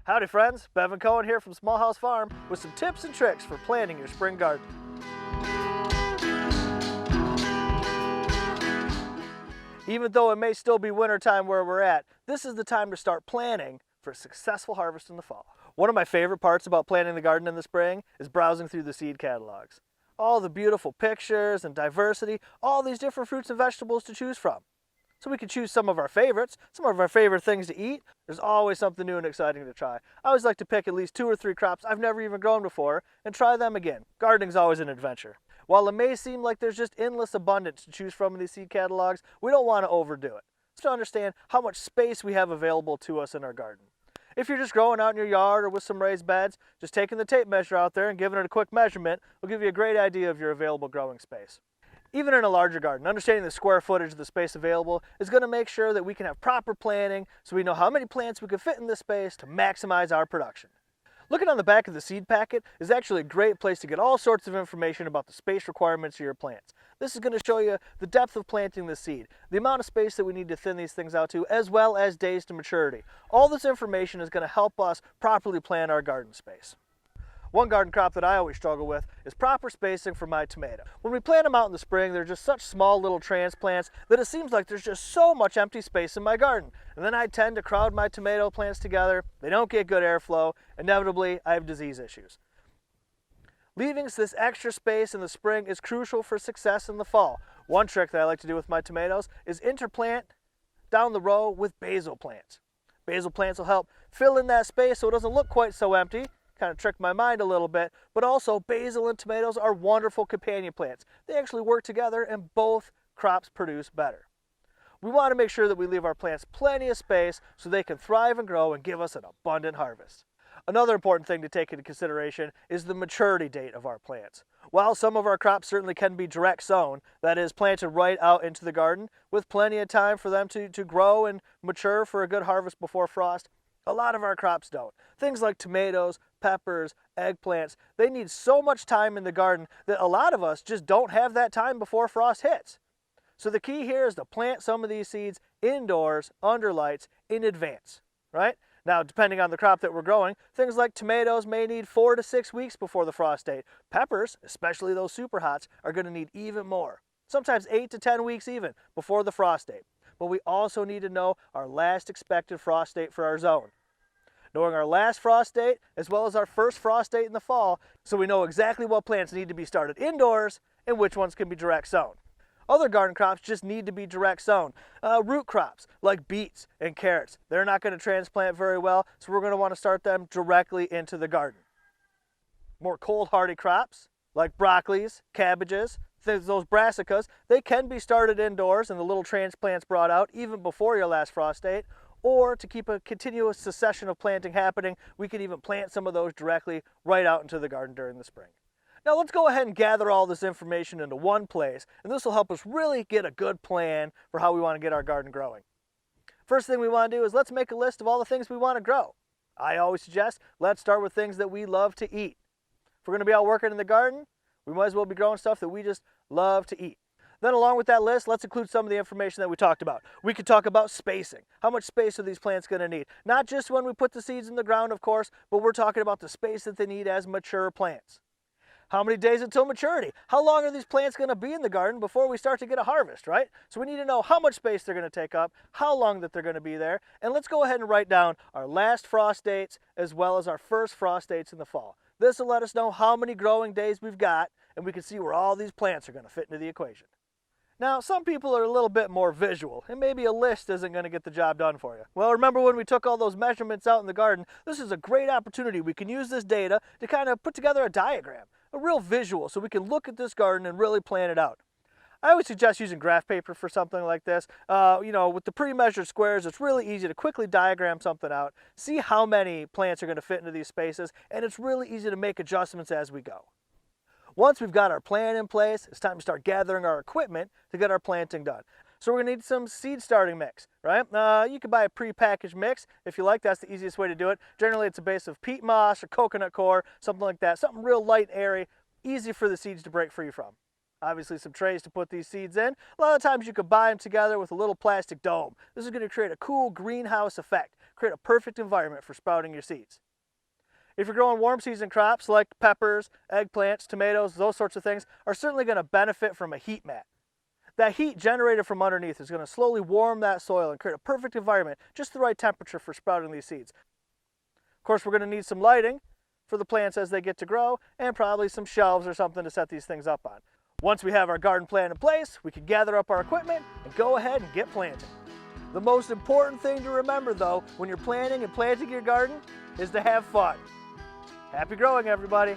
Howdy friends, Bevan Cohen here from Small House Farm with some tips and tricks for planting your spring garden. Even though it may still be wintertime where we're at, this is the time to start planning for a successful harvest in the fall. One of my favorite parts about planting the garden in the spring is browsing through the seed catalogs. All the beautiful pictures and diversity, all these different fruits and vegetables to choose from. So we can choose some of our favorites, some of our favorite things to eat. There's always something new and exciting to try. I always like to pick at least 2 or 3 crops I've never even grown before and try them again. Gardening's always an adventure. While it may seem like there's just endless abundance to choose from in these seed catalogs, we don't want to overdo it. Let's understand how much space we have available to us in our garden. If you're just growing out in your yard or with some raised beds, just taking the tape measure out there and giving it a quick measurement will give you a great idea of your available growing space. Even in a larger garden, understanding the square footage of the space available is going to make sure that we can have proper planning so we know how many plants we can fit in this space to maximize our production. Looking on the back of the seed packet is actually a great place to get all sorts of information about the space requirements of your plants. This is going to show you the depth of planting the seed, the amount of space that we need to thin these things out to, as well as days to maturity. All this information is going to help us properly plan our garden space. One garden crop that I always struggle with is proper spacing for my tomato. When we plant them out in the spring, they're just such small little transplants that it seems like there's just so much empty space in my garden. And then I tend to crowd my tomato plants together. They don't get good airflow. Inevitably, I have disease issues. Leaving this extra space in the spring is crucial for success in the fall. One trick that I like to do with my tomatoes is interplant down the row with basil plants. Basil plants will help fill in that space so it doesn't look quite so empty. Kind of tricked my mind a little bit, but also basil and tomatoes are wonderful companion plants. They actually work together and both crops produce better. We want to make sure that we leave our plants plenty of space so they can thrive and grow and give us an abundant harvest. Another important thing to take into consideration is the maturity date of our plants. While some of our crops certainly can be direct sown, that is planted right out into the garden with plenty of time for them to grow and mature for a good harvest before frost, a lot of our crops don't. Things like tomatoes, peppers, eggplants, they need so much time in the garden that a lot of us just don't have that time before frost hits. So the key here is to plant some of these seeds indoors, under lights, in advance, right? Now, depending on the crop that we're growing, things like tomatoes may need 4 to 6 weeks before the frost date. Peppers, especially those super hots, are going to need even more. Sometimes 8 to 10 weeks even before the frost date. But we also need to know our last expected frost date for our zone. Knowing our last frost date as well as our first frost date in the fall, so we know exactly what plants need to be started indoors and which ones can be direct sown. Other garden crops just need to be direct sown. Root crops like beets and carrots, they're not going to transplant very well, so we're going to want to start them directly into the garden. More cold hardy crops like broccolis, cabbages, those brassicas, they can be started indoors and the little transplants brought out even before your last frost date. Or to keep a continuous succession of planting happening, we can even plant some of those directly right out into the garden during the spring. Now let's go ahead and gather all this information into one place, and this will help us really get a good plan for how we want to get our garden growing. First thing we want to do is let's make a list of all the things we want to grow. I always suggest let's start with things that we love to eat. If we're going to be out working in the garden, we might as well be growing stuff that we just love to eat. Then along with that list, let's include some of the information that we talked about. We could talk about spacing. How much space are these plants going to need? Not just when we put the seeds in the ground, of course, but we're talking about the space that they need as mature plants. How many days until maturity? How long are these plants going to be in the garden before we start to get a harvest, right? So we need to know how much space they're going to take up, how long that they're going to be there, and let's go ahead and write down our last frost dates as well as our first frost dates in the fall. This will let us know how many growing days we've got, and we can see where all these plants are going to fit into the equation. Now, some people are a little bit more visual, and maybe a list isn't going to get the job done for you. Well, remember when we took all those measurements out in the garden? This is a great opportunity. We can use this data to kind of put together a diagram, a real visual, so we can look at this garden and really plan it out. I always suggest using graph paper for something like this. With the pre-measured squares, it's really easy to quickly diagram something out, see how many plants are going to fit into these spaces, and it's really easy to make adjustments as we go. Once we've got our plan in place, it's time to start gathering our equipment to get our planting done. So we're going to need some seed starting mix, right? You can buy a pre-packaged mix if you like. That's the easiest way to do it. Generally, it's a base of peat moss or coconut coir, something like that. Something real light and airy, easy for the seeds to break free from. Obviously some trays to put these seeds in. A lot of times you could buy them together with a little plastic dome. This is going to create a cool greenhouse effect. create a perfect environment for sprouting your seeds. If you're growing warm season crops like peppers, eggplants, tomatoes, those sorts of things are certainly going to benefit from a heat mat. That heat generated from underneath is going to slowly warm that soil and create a perfect environment, just the right temperature for sprouting these seeds. Of course, we're going to need some lighting for the plants as they get to grow, and probably some shelves or something to set these things up on. Once we have our garden plan in place, we can gather up our equipment and go ahead and get planting. The most important thing to remember though, when you're planting and planting your garden, is to have fun. Happy growing, everybody.